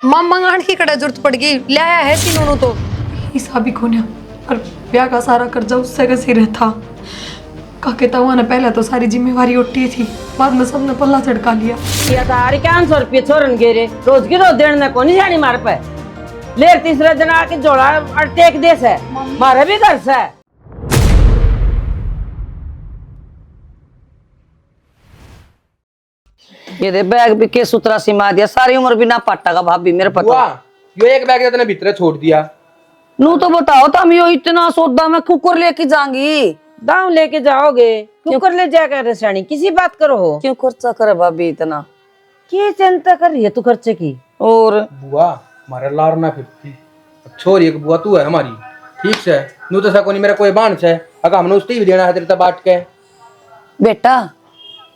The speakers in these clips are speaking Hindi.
मां मंगाण की कड़ा जरूरत पड़ गई, ले आया है सीनों तो हिसाब भी खोने और ब्याह का सारा कर्जा उससे का सिर था। काके तवा ने पहले तो सारी जिम्मेवारी उठी थी, बाद में सबने पल्ला चढ़का लिया। या तारी 500 रुपये छोरन गेरे रोज की रोज देने को नहीं जानी मार पे ले तीसरे दिन आके जोड़ा और टेक दे से मारे भी घर से। ये दे बैग भी के सुतरा सिमा दिया, सारी उम्र भी ना पाटा का भाभी मेरे पता। यो एक बैग इतने भीतर छोड़ दिया। नू तो बताओ तुम यो इतना सौदा में कुकर लेके जाऊंगी दाम लेके जाओगे कुकर ले जाकर रेसानी किसी बात करो हो क्यों खर्चा करे भाभी इतना क्या चिंता कर रही है तू खर्चे की। और बुआ हमारे लारना फिरती छोरी एक बुआ तू है हमारी ठीक से नू तो सको नहीं मेरा कोई बाण से अगर हमने उसकी भी देना है तेरे तब बांट के बेटा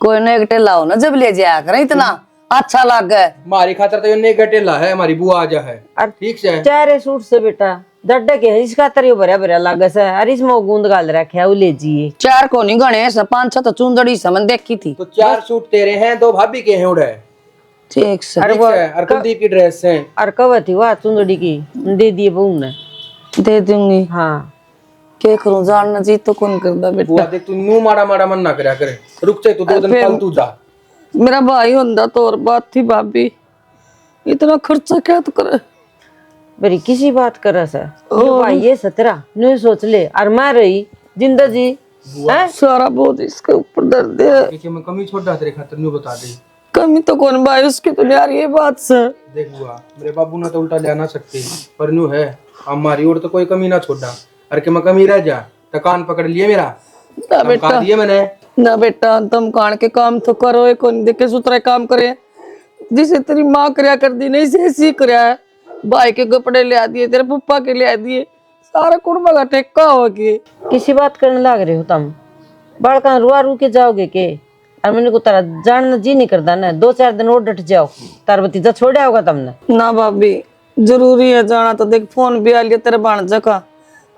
कोई ना एक टेला ना जब ले जाया कर इतना अच्छा लग गए हमारी खातर तो ये गटेला है हमारी बुआ आजा है ठीक से चारे सूट से बेटा डड्डे के इसका तरियो भरा भरा लागे से अरे इसमें गूंद गाल रखे है वो ले जिए चार को नहीं गणे से 5-6 तो चुंदड़ी समन देखी थी तो 4 सूट तेरे हैं 2 भाभी के हैं उड़े ठीक से अरे और कुलदीप की ड्रेस है और कब थी वाह चुंदड़ी की दे दिए बहू ने दे दूंगी। हाँ क्या करूं जानना जी तो कौन करदा बेटा बुआ देख तू नू माड़ा माड़ा मन ना करया करे रुक जा तू 2 दिन कल तू जा मेरा भाई होंदा तो और बात थी भाभी इतना खर्चा क्या तो करे मेरी किसी बात कर भाई ये 17 नहीं सोच ले और मैं रही जिंदगी है सारा बोझ इसके ऊपर दर्द है कि मैं कमी छोड़ तेरे खातिर न्यू बता दे कमी तो कौन भाई उसकी तो यार ये बात से देख बुआ मेरे बाबू ने तो उल्टा ले ना सकते पर न्यू है हमारी ओर तो कोई कमी ना छोड़ा अरे कि मैं कमी रह जा तो कान पकड़ लिए मेरा ना बेटा दिए मैंने ना बेटा तुम कान के काम तो करो कौन देखे सुतरा काम करे जिसे तेरी माँ करया कर दी नहीं से ऐसी करया है भाई के कपड़े ले दिए तेरे पप्पा के ले दिए सारा कुड़बा का टेक्का हो के किसी बात करने लग रहे हो तुम बड़का रुआ रू के जाओगे के और मैंने को तारा जानना जी नहीं करता ना 2-4 दिन और डट जाओ तार भतीजा छोड़ा होगा तुमने ना भाभी जरूरी है जाना तो देख फोन भी आ लिया तेरे भाणजा का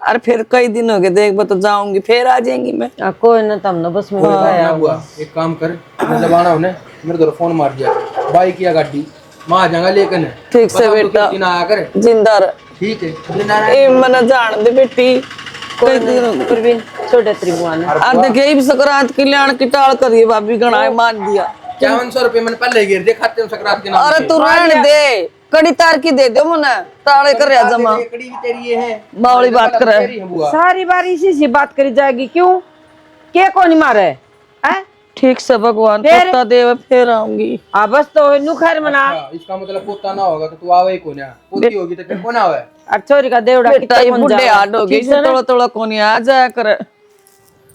और फिर कई दिन हो गए देख तो जाऊंगी फिर आ जाएंगी मैं कोई ना तुमने बस मैं बुआ एक काम कर मैं जब आना होने मेरे door फोन मार दिया बाइक या गाड़ी मैं आ जाऊंगा लेकिन ठीक से बेटा ना आया कर जिंदा रह ठीक है ए मन जान दे बेटी कोई दिन पर भी छोटे त्रिभुवन अब देखे इब संक्रांत की ल्याण की टाल करी भाभी गणाए मान दिया 5100 रुपए मैंने पहले गिर दे खाते हैं संक्रांत के नाम अरे तू रहने दे कड़ी तार की दे दो मुने ताले कर रहा जमा कड़ी भी तेरी ये है बावली बात करे सारी बार इसी से बात करी जाएगी क्यों के कौन मारे हैं ठीक से भगवान पोता देव फिर आऊंगी आ बस तो नुखर मना इसका मतलब पोता ना होगा तो तू आवे ही कोन्या पोती होगी तो फिर कौन आवे छोरी का देवड़ा कितना बुढ़े हाड हो गई थोड़ा थोड़ा कोनी आ जाया करे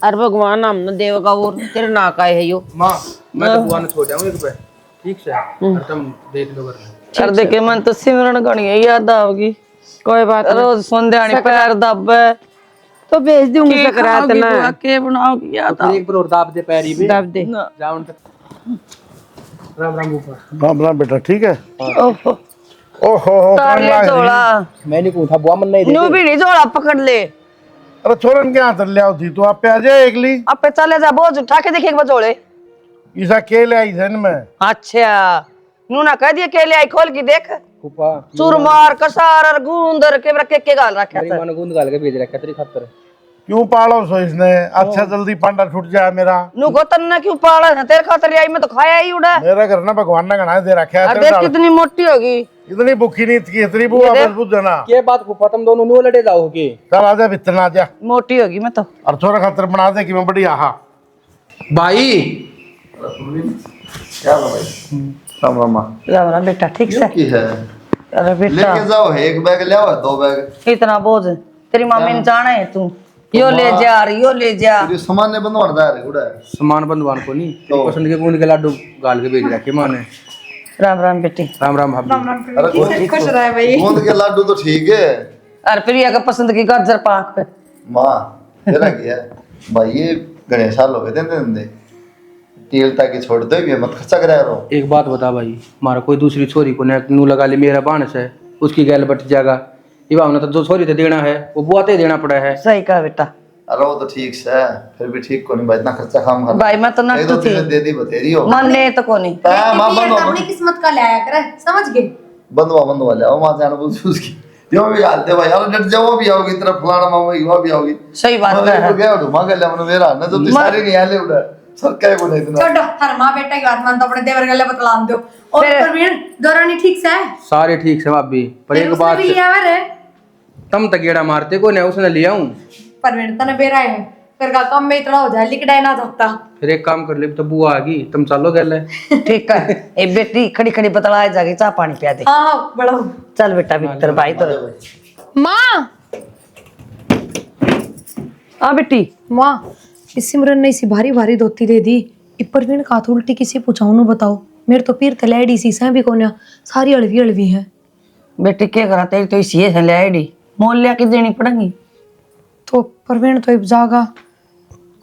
अरे भगवान हम न देव का और तेरे ना का है यो मां मैं तो बुआ ने छोड़ जाऊं एक पे ठीक से और तुम देख लो कर कर देखे मन तो सिमरन गणी याद आओगी कोई बात रोज संध्याणी पैर दबे तो भेज दूंगी सकरात ना के बनाओगी याद एक बार और दाब दे पैरी भी दाब दे जाओ राम राम ऊपर राम राम बेटा ठीक है। ओहो ओहो तार ले जोड़ा मैंने कहा था बुआ मन नहीं दे न्यू भी नहीं जोड़ा पकड़ ले अरे छोरन क्या हाथ ले आओ थी तू आप पे आ जाए एकली अब पे चले जा बोझ उठा के देखे एक बार जोड़े ईसा के ले आई सन में अच्छा नू ना कह दिया के ले आई खोल की देख फूफा चूरमार कसार और गूंदर के रख के गाल रखा मेरी मां ने गूंद गाल के भेज रखा तेरी खातर क्यों पालो सो इसने अच्छा जल्दी पांडा छूट जाए मेरा नू को तन्ना क्यों पाला है तेरे खातर आई मैं तो खाया ही उड़ा मेरा घर ना भगवान ने गणा दे रखा है और देख कितनी मोटी होगी इतनी भूखी नहीं थी इतनी बुआ बस बुझ जाना के बात फूफा तुम दोनों नो लड़े जाओगे चल आजा भीतर आ जा मोटी होगी मैं तो और छोरा खातर बना दे कि मैं बढ़िया हा भाई क्या भाई राम राम राम राम बेटा ठीक से की है अरे बेटा लेके जाओ एक बैग ले आओ 2 बैग इतना बोझ तेरी मम्मी ने जाना है तू यो ले जा यो ले जा ये सामान ने बनवाना है गुड़ा सामान बंधवान को नहीं तेरी पसंद के गूंद के लाडू गाल के भेज रखे मां ने राम राम बेटी राम राम भाभी अरे खुश रहा है भाई। गूंद के लाडू तो ठीक है और प्रिया का पसंद की गाजर पाक पे माँ तेरा क्या भाई ये गणेश साल हो गए थे तेल ताकि छोड़ दो ये मत खर्चा कराया रहो एक बात बता भाई हमारा कोई दूसरी छोरी को नू लगा ले मेरा बाणस है उसकी गैल बट जाएगा ये भावना तो जो छोरी थे देना है वो बुआते देना पड़ा है सही कहा बेटा अरे वो तो ठीक है फिर भी ठीक को नहीं भाई इतना खर्चा काम कर भाई मैं तो नहीं नट्टू तो थी दे दी बतेरी हो मन ले तो को नहीं मां अपनी किस्मत का लाया करे समझ गए बंधवा ले आओ वहां जाना बोल उसकी जो भी हालते भाई यार डट जाओ भी आओगी तेरा फलाना मामा की वो भी आओगी सही बात है। मैं गया उठो मांग ले हमने मेरा ना तो सारे नहीं आले उड़ा सर क्या को नहीं इतना छोड़ो हर माँ बेटा की बात मान तो अपने देवर गले बतलान दो। और प्रवीण दौरानी ठीक से है? सारे ठीक से भाभी, पर फिर एक उसने बात भी लिया हुआ रे तुम तक गेड़ा मारते को नहीं उसने लिया हूँ। प्रवीण तने बेरा है फिर का काम में इतना हो जाए लिकड़ाई ना जाता। फिर एक काम कर ले, तो बुआ आ गई तुम चलो गले। ठीक है ए बेटी खड़ी खड़ी बतला जाके चाह पानी पिया दे। हाँ बड़ा हो। चल बेटा भीतर भाई तो माँ हाँ बेटी माँ इस सिमरन ने इसी भारी भारी धोती दे दी। प्रवीण का तो उल्टी किसी पूछाऊ नु बताओ, मेरे तो पीर तलेडी सी सह भी कोन्या सारी अड़वी अड़वी है। बेटी क्या करा तेरी तो इसी है ले आईडी मोल लिया के देनी पड़ेगी। तो प्रवीण तो अब जागा।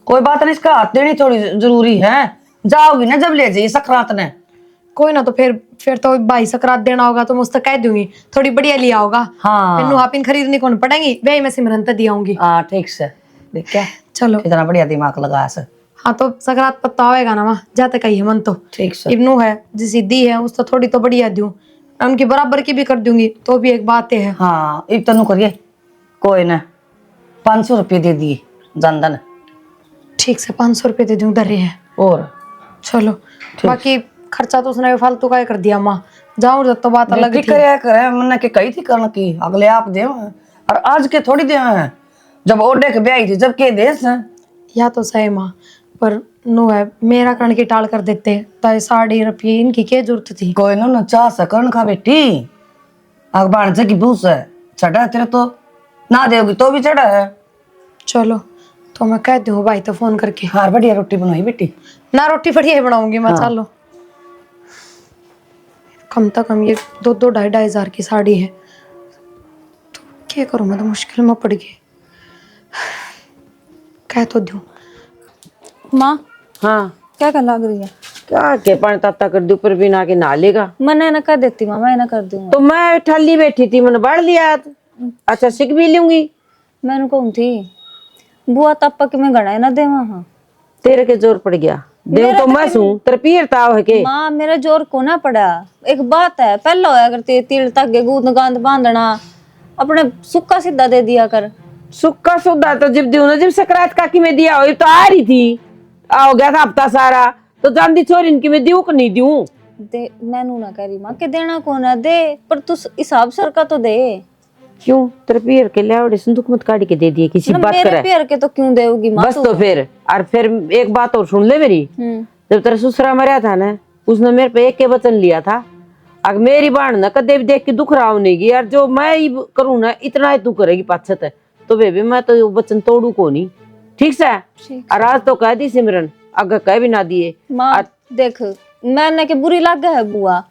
कोई बात नहीं, इसका हाथ देनी थोड़ी जरूरी है। जाओगी ना जब ले जाइए सकरात ने। कोई ना, तो फिर तो भाई सकरात देना होगा तो मुझसे कह दूंगी थोड़ी बढ़िया लिया होगा। हाँ फिर नुहापिन खरीदनी कौन पड़ेगी, वे मैं सिमरन तक दियाऊंगी। हाँ ठीक से देख क्या चलो कितना बढ़िया दिमाग लगा से। हाँ तो सकरात पत्ता होएगा ना माँ जाते कही है मन तो ठीक से इब्नू है जिस दी है उस तो थोड़ी तो बढ़िया दूं, उनकी बराबर की भी कर दूंगी तो भी एक बात है। हाँ इब तनु करिए कोई ना 500 रुपये दे दिए जनधन। ठीक से 500 रुपये दे दूं दर है। और चलो बाकी खर्चा तो उसने फालतू का ही कर दिया माँ, जाऊं जब तो बात अलग थी। करे मैंने के कही थी करना की अगले आप दे और आज के थोड़ी दे हैं जब ओडे के ब्याह थी जब के देश है या तो सही माँ, पर नो है मेरा कर्ण की टाल कर देते तो 60 रुपये इनकी क्या जरूरत थी। कोई ना चाह सकन खा बेटी अखबार से की भूस है चढ़ा तेरे तो ना देगी तो भी चढ़ा है। चलो तो मैं कह दूं भाई तो फोन करके। हाँ बढ़िया रोटी बनाई बेटी ना रोटी बढ़िया ही बनाऊंगी मैं। चलो कम से कम ये 2-2 हजार की साड़ी है तो क्या करूं मैं, तो मुश्किल में पड़ गई। कह तो दूं माँ हाँ क्या कर लग रही है? क्या के पानी ताता कर दू पर बिना के नहा लेगा। मैंने ना कर देती माँ, मैं ना कर दूंगा। तो मैं ठल्ली बैठी थी मैंने बढ़ लिया। अच्छा सीख भी लूंगी। मैंने कौन थी बुआ तप्पा के मैं गड़ा ना दे वहाँ। तेरे के जोर पड़ गया देव तो मैं सू तेरे पीर ताव है के। माँ मेरा जोर को ना पड़ा। एक बात है पहला होया करती तिल तक गूंद गांद बांधना अपने सुक्का सीधा दे दिया कर। सुक्का सुधा तो जब दियो ना जब सकरात काकी में दिया हो तो आ रही थी हो गया था हफ्ता सारा तो जानती छोरी इनकी मैं दियो को नहीं दियो दे मैनू ना कह रही माँ के देना को ना दे पर तू हिसाब सर का तो दे। क्यों तेरे पीर के लिया संदूक मत काट के दे दिए किसी बात मेरे करे पैर के तो क्यों देगी माँ बस तू? तो फिर और फिर एक बात और सुन ले मेरी। जब तेरा ससुरा मरा था ना उसने मेरे पे एक के वचन लिया था अगर मेरी बाण ना कदे भी देख के दुख रहा नहीं यार जो मैं करूँ ना इतना ही तू करेगी पाछत है तो बेबी मैं तो वचन तोड़ू को नहीं। ठीक से और आज तो कह दी सिमरन अगर कह भी ना दिए। माँ देख मैंने के बुरी लग है बुआ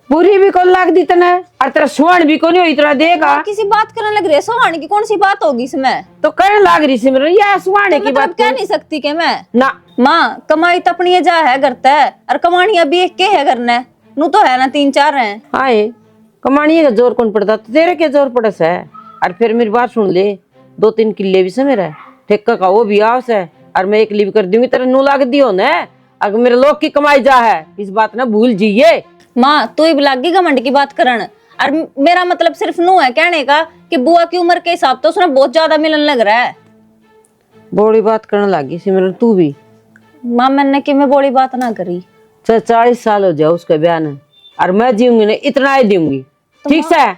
पूरी भी कौन लाग दी तने और तेरा सुहान भी कौन इतना देगा। किसी बात करने लग रही है सोहान की कौन सी बात होगी इसमें? तो कहने लाग रही सिमरन या सुहाने की मतलब बात कह नहीं सकती के मैं ना माँ कमाई तो अपनी जा है करता है और कमानी अभी एक के है करना नू तो है ना 3-4 है। हाँ कमानी का जोर कौन पड़ता तो तेरे के जोर पड़स है। और फिर मेरी बात सुन ले 2-3 किले भी से मेरा ठेका का वो भी आवस है और मैं एक लीव कर दूंगी तेरे नू लाग दियो ना अगर मेरे लोग की कमाई जा है इस बात ना भूल जाइए। माँ तू ही लागी घमंड की बात करन और मेरा मतलब सिर्फ नू है कहने का कि बुआ की उम्र के हिसाब तो उसने बहुत ज्यादा मिलन लग रहा है। बड़ी बात करने लगी सिमरन तू भी। माँ मैंने कि मैं बड़ी बात ना करी। 40 साल हो जाओ उसका बयान और मैं जीऊंगी ना इतना ही दूंगी। ठीक से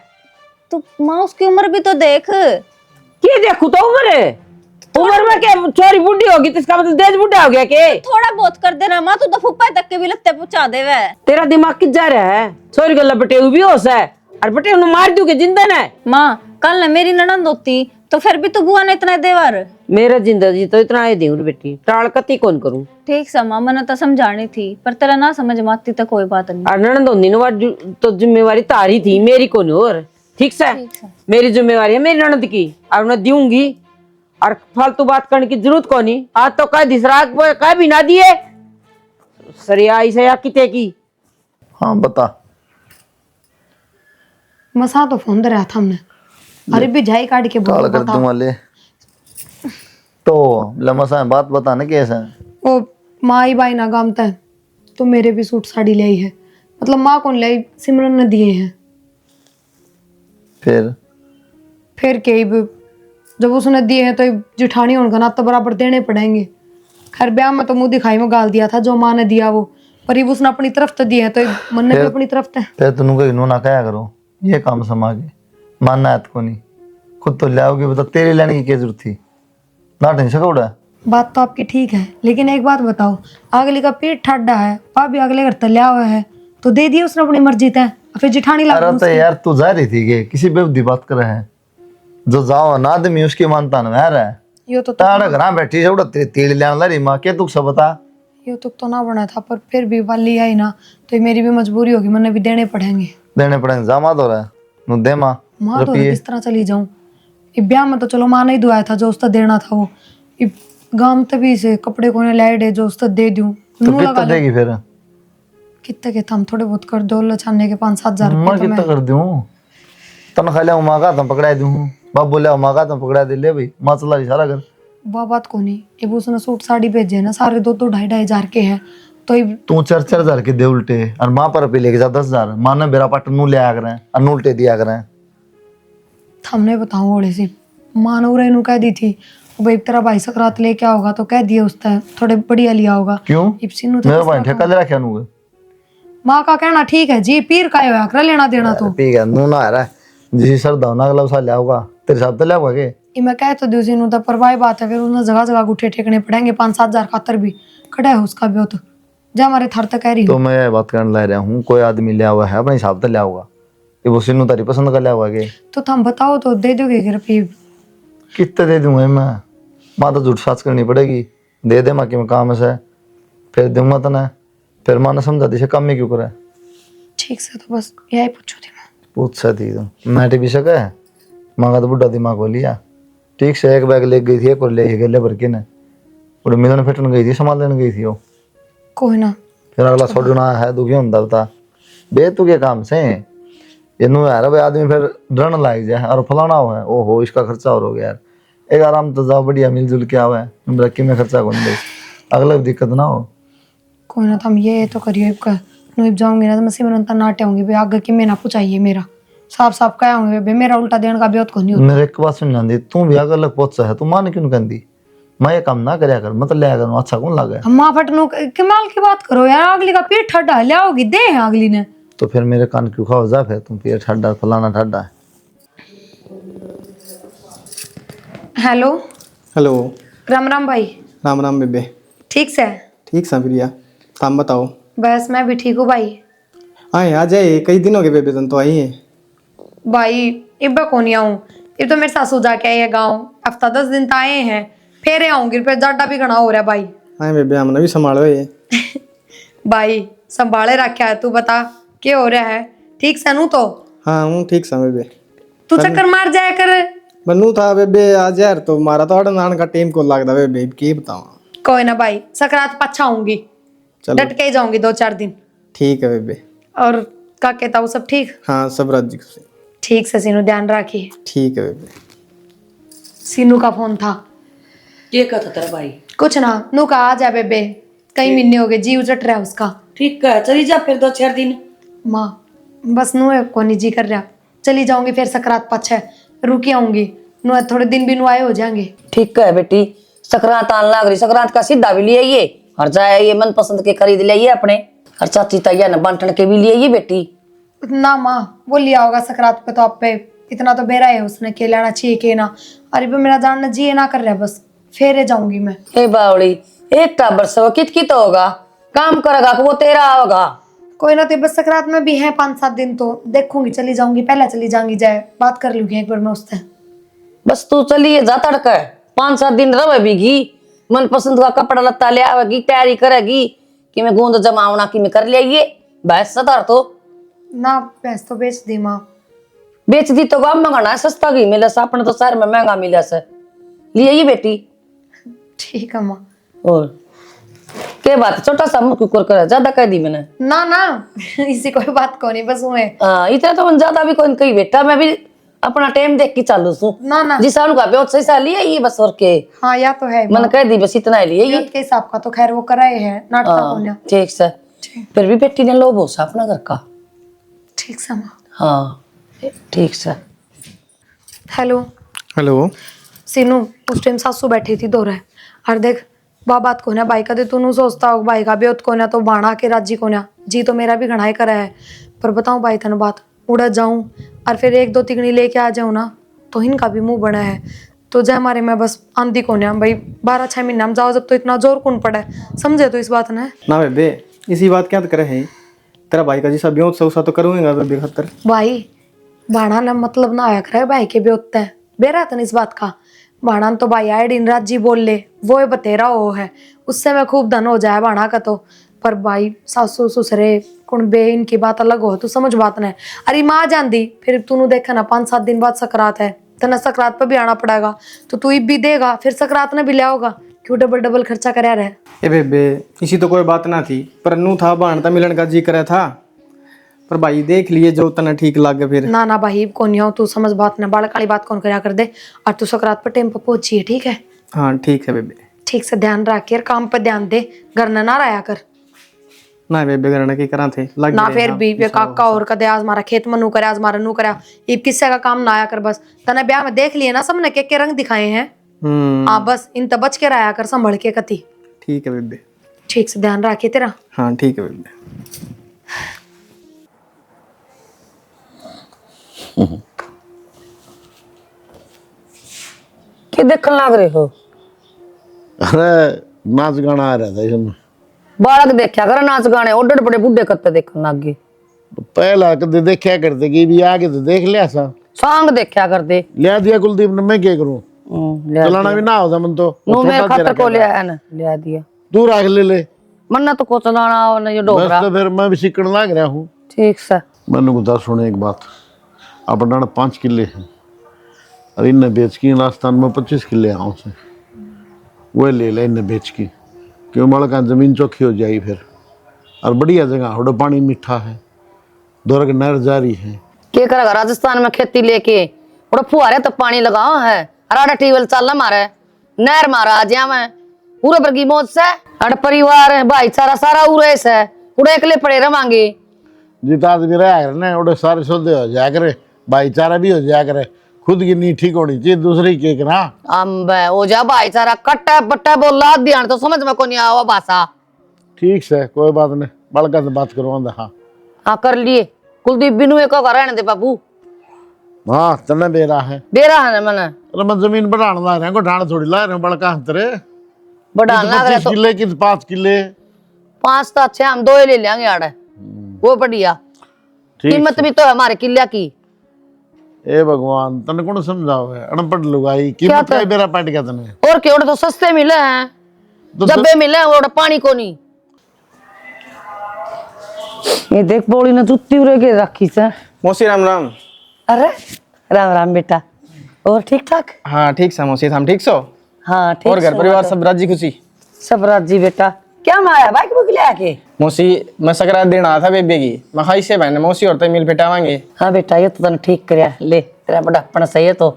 तो माँ उसकी उम्र भी तो देख। क्या देखू तो उम्र में क्या छोरी बुढ़ी होगी तो इसका मतलब देश बुढ़ा हो गया के। थोड़ा बहुत कर देना माँ तू तो फुप्पा तक के भी लत्ते पहुंचा दे वे। तेरा दिमाग किस जा रहा है छोरी गला बटे भी हो सा और बटे उन्हें मार दूंगे जिंदा ना। माँ कल ना मेरी ननद होती तो फिर भी तू बुआ ने इतना देवर। मेरा जिंदगी तो इतना ही दूंगी बेटी टाल कती कौन करूं। ठीक सा माँ मैंने तो समझानी थी पर तेरा ना समझ में आती तो कोई बात नहीं। और ननद होनी ना तो जिम्मेवारी तारी थी मेरी कौन और। ठीक से मेरी जिम्मेवारी है मेरी ननद की और उन्हें दूंगी और फालतू बात करने की जरूरत को नहीं। आज तो कह दिसरा कह भी ना दिए सरिया इसे या किते की। हाँ बता मसा तो फोन दे रहा था हमने अरे भी जाई काट के काल बोल कर दूंगा ले तो लमसा बात बता ना कैसे ओ माई बाई ना गामता है तो मेरे भी सूट साड़ी ले आई है मतलब माँ को ले सिमरन ने दिए हैं। फिर के जब उसने दिए हैं तो जिठानी उनका ना तो बराबर देने पड़ेंगे। खैर ब्याह में तो मुंह दिखाई में गाल दिया था जो माँ ने दिया वो, पर अब उसने अपनी तरफ तो दिया है तो मन ने भी अपनी तरफ तो। फिर तुम कहीं ना कहा करो ये काम समा के मानना है को नहीं, खुद तो ले आओगे, बता तेरे लेने की क्या जरूरत थी, ना टेंशन उड़ा। बात तो आपकी ठीक है, लेकिन एक बात बताओ, अगले का पेट ठाडा है, भाभी अगले घर तल्या हुआ है तो दे दिया उसने अपनी मर्जी तय, फिर जिठानी ला। अरे तो यार तू जा रही थी कि किसी बेवदी बात कर रहा है, जो जाओ ना आदमी उसकी मानता ना है रहा यो तो ताड़ा घर बैठी है उड़ा तेरे तेल लेने ला माँ के तू सब बता। यो तो ना बना था, पर फिर भी वाली आई ना तो मेरी भी मजबूरी होगी, मैंने भी देने पड़ेंगे। देने पड़ेंगे जा माँ तो रहा नु दे माँ तो किस तरह चली जाऊं, ब्याह में तो चलो माँ ने ही दुआया था जो उसका देना था वो, गांव तभी से कपड़े कोने लाए दे जो उसका दे दूं तो कितना देगी फिर? कितने के हम थोड़े बहुत कर दो छानने के 5-7 हजार मैं कितना कर दूं तनख्वाह ले माँ का तुम पकड़ा दूं, बाप बोले माँ का तुम पकड़ा दे ले भाई माँ चला रही सारा घर। वाह बात को नहीं, ये उसने सूट साड़ी भेजे ना सारे 2-2 हजार के हैं तो तू 4-4 हजार के दे उल्टे और माँ पर पे लेके जा 10 हजार, माँ ने बेरा पाट नू ले आ कर और उल्टे दिया कर। हमने बताऊं ओले से माँ ने उरे कह दी थी भाई तेरा भाई सकरात लेके आओगा तो कह दिया उसने थोड़े बढ़िया लिया होगा। क्यों मेरा भाई ठेका ले रखा नू? माँ का कहना ठीक है जी, पीर का होया कर लेना देना तो ठीक है नू ना आ रहा है जी सर दावना अगला सा ले आओगा तेरे साथ तो ले आओगा के ये मैं कह तो दूँ सीनू तो परवाह बात है, फिर उन्हें जगह जगह गुठे ठेकने पड़ेंगे 5-7 हजार खातर भी खड़ा है उसका भी हो तो जा हमारे थर तक कह रही तो मैं बात करने ला रहा हूँ कोई आदमी ले हुआ है अपने हिसाब से ले आओगा कि वो सीनू तारी पसंद का ले आओगा के तो तुम बताओ तो दे दोगे रुपये? कितने दे दूंगा मैं? माँ तो झूठ साच करनी पड़ेगी, दे दे माँ की मैं काम से फिर दूंगा तो ना, फिर माँ ने समझा दी काम में क्यों करा। ठीक से तो बस यही पूछो थी मैं। पूछ सकती तुम मैं भी सका है माँ का तो बुढ़ा दिमाग हो लिया। ठीक से एक बैग ले गई थी एक और ले गले भर के ने और मिलन फिटन गई थी सामान लेने गई थी वो। कोई ना फिर अगला छोड़ना है दुखी होता बता बे तू के काम से ये नू यार भाई आदमी फिर डरने लग जाए और फलाना हो है ओहो इसका खर्चा और हो गया यार, एक आराम तो जाओ बढ़िया मिलजुल के आवे रखी में खर्चा कौन दे अगला दिक्कत ना हो। कोई ना तुम ये तो करियो इब जाऊंगी ना तो मैं सिमरन ता नाटे होंगी भाई आगे कि मैं ना पूछाइए मेरा साफ साफ कह होंगे भाई मेरा उल्टा देने का ब्योत को नहीं होता। मेरे एक बात सुन दी तू भी अगर अलग पहुंच है तू मान क्यों कहती मैं ये काम ना करया कर मतलब ले कर अच्छा कौन लगा। अम्मा फटनो कमाल की बात करो यार, अगली का पेट ठंडा लियाओगी दे है अगली ने तो फिर मेरे कान क्यों खाओ जा फिर तुम पेट ठंडा फलाना ठंडा। हेलो हेलो राम राम भाई। राम राम बेबे। ठीक से ठीक सा प्रिया तुम बताओ? बस मैं भी ठीक हूँ भाई। आए आ जाए कई दिन हो गए बेबे तुम तो आई है। भाई इब्बा को नहीं आऊँ, इब तो मेरे सासू जाके आई है गाँव, हफ्ता 10 दिन तो आए हैं फिर आऊंगी, फिर जाडा भी घना हो रहा है भाई। आए बेबे हमने भी संभालो ये भाई संभाले रखा है, तू बता क्या हो रहा है? ठीक से नू तो हाँ हूँ ठीक सा बेबे। तू चक्कर मार जाया कर। बनू था बेबे आज यार तो मारा तो नान का टेम को लगता बेबे की बताओ। कोई ना भाई सकरात पच्छा आऊंगी, चलो डट के ही जाऊंगी 2-4 दिन। ठीक है बेबे। और का कहता हूँ सब ठीक? हाँ सब राजी से ठीक से सीनू ध्यान रखिए। ठीक है बेबे। सीनू का फोन था। ये कहता तेरा भाई? कुछ ना नू का आ जा बेबे, कई महीने हो गए जी उजट रहा है उसका। ठीक है चली जा फिर 2-4 दिन। माँ बस नू है को नहीं जी कर रहा, चली जाऊंगी फिर सकरात पच्छा रुकी आऊंगी, नू थोड़े दिन भी नुआए हो जाएंगे। ठीक है बेटी, सकरात आने लग रही, सकरात का सीधा भी लिए ये हर जाए ये मन पसंद के खरीद लिए अपने, हर चाची तैया न बांटने के भी लिए ये बेटी। ना माँ वो लिया होगा सकरात पे तो आप पे इतना तो बेरा है उसने के लेना चाहिए के ना, अरे पे मेरा जानना जी ना कर रहा है, बस फेरे जाऊंगी मैं। हे बावड़ी एक टाबर से वो कित होगा, काम करेगा वो तेरा होगा। कोई ना तो बस सकरात में भी है 5-7 दिन तो देखूंगी, चली जाऊंगी, पहले चली जाऊंगी, जाए बात कर लूंगी एक बार मैं उससे। बस तू चलिए जा तड़का 5-7 दिन रहेगी, मन पसंद का कपड़ा लत्ता ले आवेगी, तैयारी करेगी कि मैं गूंद जमावना की मैं कर लिया बस सतार तो ना भैंस तो बेच दी माँ। बेच दी तो गाँव में घना सस्ता की मिले से, अपने तो शहर में महंगा मिले से लिए ये बेटी। ठीक है माँ। और के बात छोटा सा मुंह कुकर कर ज्यादा कह दी मैंने। ना ना इसी कोई बात को नहीं, बस हुए इतना तो मन ज्यादा भी कोई कही बेटा, मैं भी अपना टाइम देख के चालू सू ना ना जिस साल का बहुत सही साल लिया ये बस और के हाँ या तो है मन कह दी बस इतना ही लिए ये के हिसाब का तो खैर वो कराए है नाटक को ना। ठीक से फिर भी बेटी ने लो बोसा अपना घर का। ठीक सा माँ। हाँ ठीक से। Hello hello. सीनू, उस टाइम सासू बैठी थी दो रहे और देख बा बात को ना भाई का दे तू सोचता हो भाई का भी को ना तो बाणा के राजी को ना जी तो मेरा भी घणाई करा है। पर बताऊं भाई थन बात उड़ा जाऊं और फिर एक दो तिगड़ी लेके आ जाऊं ना तो इनका भी मुंह बना है। तो जय हमारे में बस आंधी को ना भाई 12-6 महीना में जाओ जब तो इतना जोर कौन पड़ा है, समझे तो इस बात ने ना बेबे इसी बात क्या करे है, तेरा भाई का जैसा ब्योत सा तो करूँगा बेबे खतर। भाई बाणा ना मतलब ना आया करे भाई के भी होता है बेरा तन इस बात का। बाणा तो भाई आए दिन रात जी बोल ले वो बतेरा वो है उससे मैं खूब धन हो जाए बाणा का तो। पर भाई सासू ससुरे कुणबे इनकी बात अलग हो तू समझ बात ने। अरे माँ जानती फिर तूने देखा ना 5-7 दिन बाद सकरात है तना सकरात पर भी आना पड़ेगा तो तू भी देगा फिर सकरात ने भी लिया होगा क्यों डबल डबल खर्चा कराया रहे। ए बेबे इसी तो कोई बात ना थी पर नू था बाणता मिलन का जी करे था पर भाई देख लिए जो तना ठीक लागे फिर। ना ना भाई कौन हो तू समझ बात ना बालक वाली बात कौन करया कर दे और तू सकरात पर टाइम पर पहुंची है ठीक है। हाँ ठीक है बेबे। ठीक से ध्यान रख के काम पर ध्यान दे घर ना रहा कर ना बेबे करना की करा थे लग ना रहे फिर हाँ, भी वे ऐसा काका और कदे आज मारा खेत में नू करे आज मारा नू करा ये किस्से का काम ना आया कर बस तना ब्याह में देख लिए ना सबने के रंग दिखाए हैं। हाँ बस इन तब बच के रहा कर संभल के कति। ठीक है बेबे। ठीक से ध्यान रखे तेरा। हाँ ठीक है बेबे। क्या देखने लग रहे हो? अरे नाच गाना आ रहा था इसमें। बालक देखा कर नाच गाने ओडर बड़े बुढ़े कत्ते देखने लग गए। पहला कदे देखा करते कि भी आगे तो देख लिया सा सांग देखा करते। लिया दिया कुलदीप ने, मैं क्या करूं चलाना भी ना होता मन तो नु मैं खतर को ले आया ना ले दिया तू रख ले मन्ना तो को चलाना हो ना ये बस डोगरा। तो फिर मैं भी सीखने लग रहा हूँ। ठीक से मैंने बता सुने एक बात अपना 5 किले हैं और इन्हें बेच की राजस्थान में 25 किले आऊँ से वो ले ले इन्हें बेच की क्यों मल का जमीन चौखी हो जाएगी फिर और बढ़िया जगह थोड़ा पानी मीठा है दुर्ग नहर जारी है। क्या करेगा राजस्थान में खेती लेके और फुहारे तो पानी लगाओ है अराडा टीवल चल मारे नहर मारा आज मैं पूरे पर की मौज से अड़ परिवार है भाईचारा सारा उरेस है उड़े एकले पड़े रवांगे जितना आदमी रहा करे ना उड़े सारे सौदे हो जाया करे भाईचारा भी हो जाया करे खुद की नींद ठीक होनी चाहिए दूसरी के ना अम्बे ओ जा भाईचारा कट्टा पट्टा बोला ध्यान तो समझ में को नहीं आवा भाषा। ठीक से कोई बात नहीं बड़का से बात करवा। हाँ हाँ कर लिए कुलदीप बिनु एक रहने दे बाबू। हाँ तने बेरा है बेरा है ना मैंने अरे मैं जमीन बढ़ाने ला रहा हूँ ढाण थोड़ी ला रहा हूँ बड़का अंतर है बढ़ा लग रहा 25 तो किले की 5 किले 5 तो अच्छे हम 2 ही ले लेंगे यार वो बढ़िया कीमत भी तो है हमारे किले की। ए भगवान तने कौन समझाओ है अनपढ़ लुगाई कीमत का बेरा पाट गया तने और के तो सस्ते मिले हैं तो डब्बे मिले हैं और पानी को नहीं। ये देख बोली ना जुत्ती उरे के रखी से। मौसी राम राम। अरे राम राम बेटा और ठीक ठाक। हाँ ठीक से मौसी हम ठीक सो हाँ ठीक और घर परिवार सब राजी खुशी। सब राजी बेटा क्या माया बाइक बुक ले आके। मौसी मैं सकरात देना आया था बेबे की मैं खाई से बहन मौसी और तो मिल पिटावांगे। हाँ बेटा ये तो तने ठीक करया ले तेरा बड़ापन सही है तो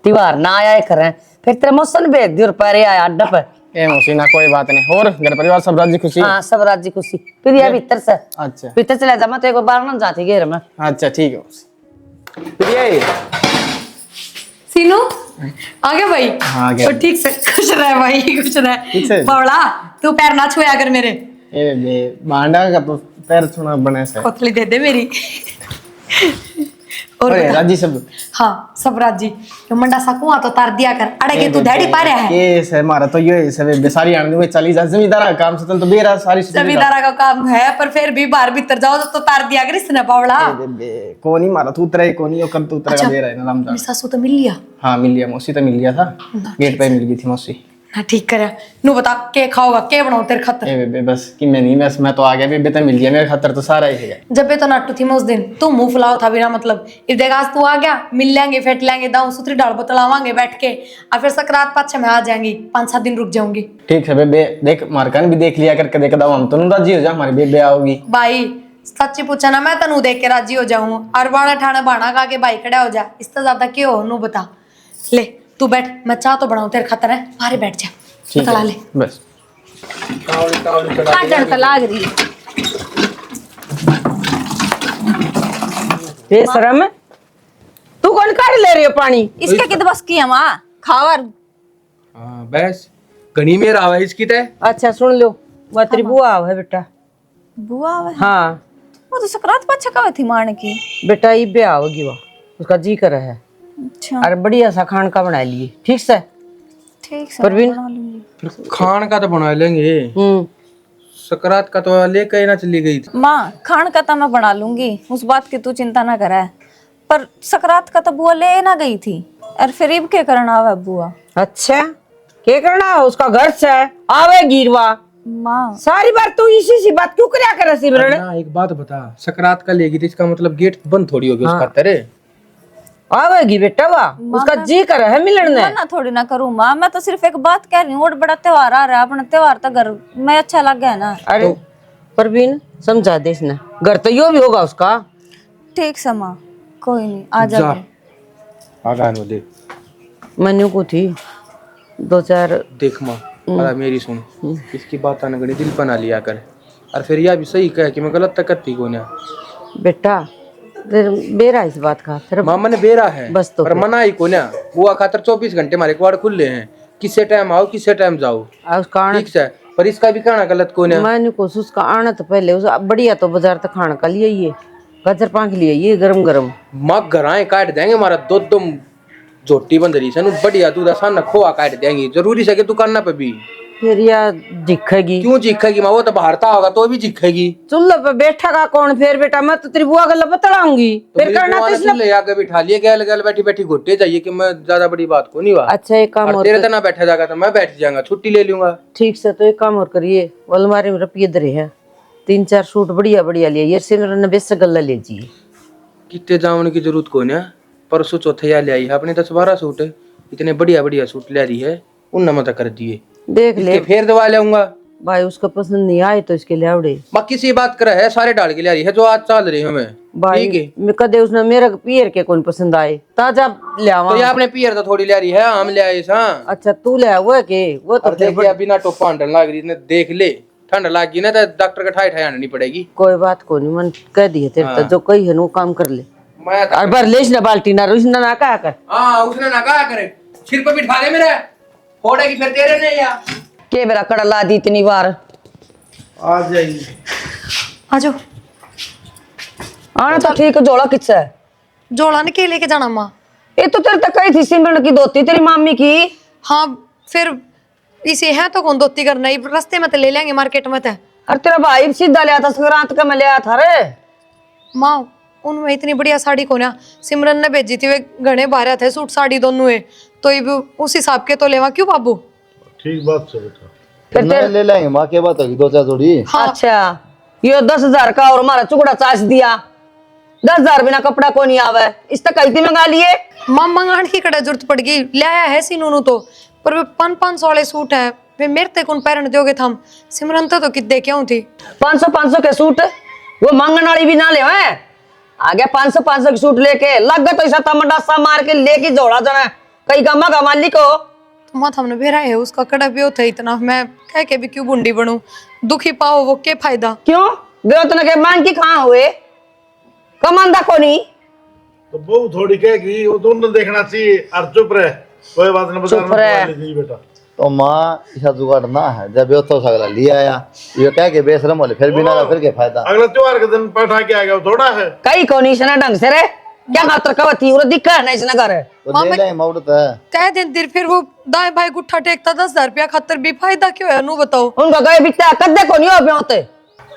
त्योहार ना आया करें फिर तेरे मौसम भेज दियो पैरे आया अड्डा पर। ए मौसी ना कोई बात नहीं और घर परिवार सब राजी खुशी। हाँ सब राजी खुशी फिर ये भीतर से अच्छा भीतर चला जा मैं तो एक बार ना जाती घेर में। अच्छा ठीक है मौसी फिर ये सीनू आ गया भाई। हाँ, आ गया। तो ठीक से खुश रहे भाई खुश ठीक रहे से। बावड़ा तू पैर ना छुया कर मेरे ए बे बांडा का तो पैर छूना बने से कोतली दे दे मेरी और अरे बता। राजी सब हाँ सब राजी तो मंडा सा कुआं तो तार दिया कर अड़े के तू धैड़ी पा रहा है केस है मारा तो ये सब बेसारी आने में चली जा जमींदारा का काम से तो बेरा सारी जमींदारा का काम है पर फिर भी बाहर भीतर जाओ तो तार दिया कर इसने बावड़ा। कोनी मारा तू उतरे कोनी कर तू उतरा बेरा है ना रामदा। मेरी सासू तो मिल लिया हाँ मिल लिया मौसी तो मिल लिया था गेट पे मिल गई थी मौसी। हाँ ठीक करे नू बता के खाओगा के बनाओ तेरे खातर। ए बेबे बस कि मैं नहीं बस मैं तो आ गया बेबे तो मिल गया मेरे खातर तो सारा ही है। जब भी तो नाटू थी मैं उस दिन तू मुंह फुलाओ था बिना मतलब इस देख आज तू आ गया मिल लेंगे फेंट लेंगे दाऊ सुथरी डाल बतलावांगे बैठ के और फिर सकरात 5-6 में आ जाएंगी 5-7 दिन रुक जाऊंगी। ठीक है बेबे देख मारकान भी देख लिया करके देख दाऊ हम तो राजी हो जा हमारी बेबे आओगी। भाई सच्ची पूछा ना मैं तनु देख के राजी हो जाऊं और बाणा ठाणा बाणा का के भाई खड़ा हो जा इससे ज्यादा क्यों हो नू बता। ले तू बैठ मैं चाह तो बनाऊं तेरे खातर है बाहर बैठ जा ठीक बतला है ले बस काटन तो लाग रही है। बेशरम तू कौन कर ले रही हो पानी? इसके कित बस की है माँ खाओ और हाँ बस घनी में रहा है इसकी तय। अच्छा सुन लो, वह तेरी बुआ है बेटा। बुआ है हाँ वो तो सकरात पाछा का थी मान की। बेटा ये ब्याह होगी वो, उसका जी कर है। अच्छा और बढ़िया सा खान का बना लिए, ठीक से? ठीक से परवीन? बना लूंगी। फिर खान का तो बना लेंगे, सकरात का तो लेकर ना चली गई थी। माँ खान का तो मैं बना लूंगी, उस बात की तू चिंता ना करे। पर सकरात का तो बुआ ले ना गई थी, और फिर इब के करना आवे बुआ। अच्छा क्या करना है? उसका घर से आवे गिरवा। माँ सारी बार तू इसी सी बात क्यों करया करे सिमरन? ना एक बात बता, सकरात का लेगी थी इसका मतलब गेट बंद थोड़ी होगी उसका तेरे। आवेगी बेटा वा, उसका जी कर है मिलन ने। मना थोड़ी ना करूँ माँ, मैं तो सिर्फ एक बात कह रही हूँ। और बड़ा त्योहार आ रहा है, अपना त्योहार तो घर में अच्छा लग गया ना। अरे परवीन समझा दे इसने, घर तो यो भी होगा उसका। ठीक से माँ, कोई नहीं आ जा। आगान वो देख, मनु को थी दो चार। देख माँ अरे मेरी सुन, इसकी बात आने गणी दिल पर ना लिया कर। और फिर यह भी सही कहे कि मैं गलत तक करती को ना। बेटा बेरा इस बात का तेरा मामा ने बेरा है बस तो पर मना ही को ना। बुआ खातर 24 घंटे हमारे कवाड़ खुले हैं, किसे टाइम आओ किसे टाइम जाओ, उसका आना। ठीक है? पर इसका भी कहना गलत को ना। मैंने को उसका आना तो पहले उस बढ़िया तो बाजार तक खाना का लिए ये गाजर पाक लिए ये गरम गरम। माँ घराए काट देंगे हमारा दो झोटी बंद रही से बढ़िया दूध आसान खोआ काट देंगे। जरूरी है कि तू करना पे भी फिर या दिखेगी क्यों जीखेगी माँ? वो तो बाहरता होगा तो भी जीखेगी। चूल्हे पे बैठा का कौन? फिर बेटा मैं तो तेरी बुआ गला बतलाऊंगी। तो फिर करना तो इसने। ले आके बिठा लिए गैल गैल बैठी बैठी घुट्टे जाइए कि मैं ज्यादा बड़ी बात को नहीं हुआ। अच्छा एक काम और और तेरे तो ना बैठा जाएगा तो मैं बैठ जाऊंगा, छुट्टी ले लूंगा। ठीक से तो एक काम और करिए, वो अलमारी में रुपये दरे है 3-4 सूट बढ़िया बढ़िया लिए ये सिमरन ने बेस गल्ला ले जी। कितने जाने की जरूरत को ना, परसों चौथे या ले आई है अपने 10-12 सूट, इतने बढ़िया बढ़िया सूट ले रही है, उन मत कर दिए। देख ले फिर दवा लाऊंगा भाई, उसका पसंद नहीं आए तो इसके लिए आवड़े। बाकी सी बात करे है, सारे डाल के ले रही है जो आज चल रही है हमें। भाई ठीक है मैं कदे उसने मेरा पियर के कौन पसंद आए ताजा ले आवा। तो ये आपने पियर तो थोड़ी ले रही है, हम ले आए सा। अच्छा तू ले वो है के वो तो देखिए अभी ना टोपा अंडर लाग रही ने, देख ले ठंड लग गई ना तो डॉक्टर का ठाई ठाई आनी पड़ेगी। कोई बात को नहीं, मन कह दिए तेरे तो जो कही है वो काम कर ले। मैं और बार लेस ना बाल्टी ना रोज ना कहा कर। हाँ उसने ना कहा करे, सिर पे बिठा दे मेरे, फोड़ेगी फिर तेरे नहीं या के मेरा कड़ा ला दी इतनी बार। आ जाइए आ जाओ। आना तो ठीक है, जोड़ा किससे है? जोड़ा ने के लेके जाना माँ? ये तो तेरे तक कही थी सिमरन की धोती तेरी मामी की। हाँ फिर इसे है तो कौन धोती करना, ये रास्ते में तो ले लेंगे मार्केट में तो। और तेरा भाई सीधा लिया था संक्रांत का, मैं लिया था रे माँ उनमें इतनी बढ़िया साड़ी को ना सिमरन ने भेजी थी, वे घने बारह थे सूट साड़ी दोनों है, तो ये भी उस हिसाब के तो लेवा क्यों बाबू? ठीक बात है बेटा। फिर नहीं ले लेंगे माँ, क्या बात होगी 2-4 जोड़ी। हाँ। अच्छा ये 10,000 का और हमारा चुकड़ा चार्ज दिया, 10,000 बिना कपड़ा को नहीं आवे, इस तक कहीं मंगा लिए। माँ मंगाने की कड़ा जरूरत पड़ गई, ले आया है सीनू तो, पर वे 500 वाले सूट है, वे मेरे तक कौन पैरन दोगे थम? सिमरन तो कित दे क्यों थी? 500 के सूट वो मांगने वाली भी ना ले हैं। आ गया 500 के सूट लेके लग गए तो ऐसा तमडासा मार के लेके जोड़ा जाना कहीं गमा का मालिक हो। तो माँ हमने भेरा है उसका कड़ा भी होता है इतना, मैं कह के भी क्यों बुंडी बनूं? दुखी पाओ वो के फायदा? क्यों गिरत ने के मांग की कहाँ हुए कमांदा को नहीं तो वो थोड़ी कहेगी, वो दोनों देखना चाहिए। और चुप रहे, कोई बात नहीं, बाजार में चुप रहे। ले लीजिए बेटा। तो माँ ऐसा जुगाड़ ना है, जब यो तो सगला लिया आया ये कह के बेशरम बोले फिर बिना का फिर के फायदा। अगले त्योहार के दिन पठा के आ गया, वो थोड़ा है। कई को नहीं सना ढंग से रे क्या मात्र कवती और दिखा नहीं इसने करे तो ले लेंगे मौत है। कह दिन देर फिर वो दाएं भाई गुट्ठा टेकता 10,000 रुपया खातर भी फायदा क्यों है? नू बताओ। उनका गए बिकता कद्दे को नहीं हो पे होते